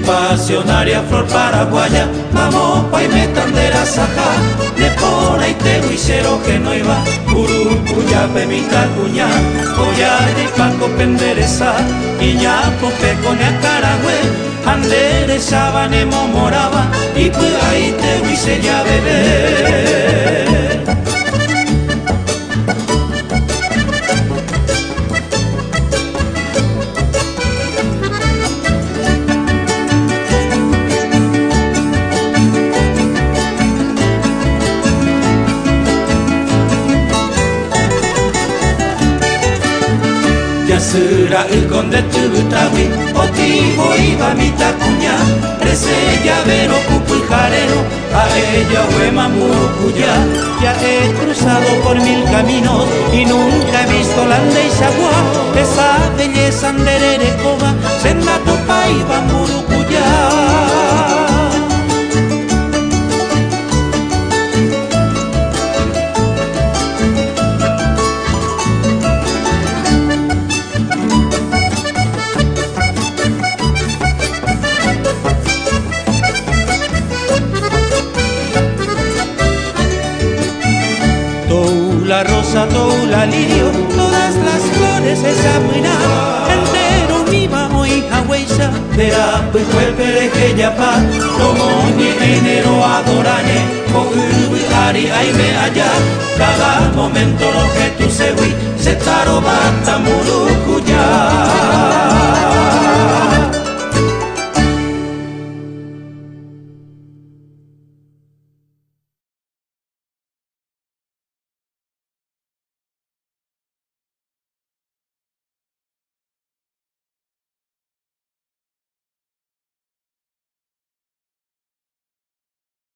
pasionaria flor paraguaya, vamos pa' y metandera saja, de por ahí te huicero que no iba, urucuya pemita cuña, oya de paco pendereza, y ya pope con el caragüe, andere sabanemo moraba, y pues ahí te huice ya bebé. Yasura el conde tubutawi, otivo iba mi tacuña, rece llavero cupo y jarero, a ella huema murucuya. Ya he cruzado por 1000 caminos y nunca he visto la andeisagua, esa belleza andererecoba, senda topa iba murucuya. La rosa, toula lirio, todas las flores esa buena, entero mi mamo y hawaiisa, verá pues fue pereje yapa, como ni enero adorane, con urubi ari aime allá, cada momento lo que tú se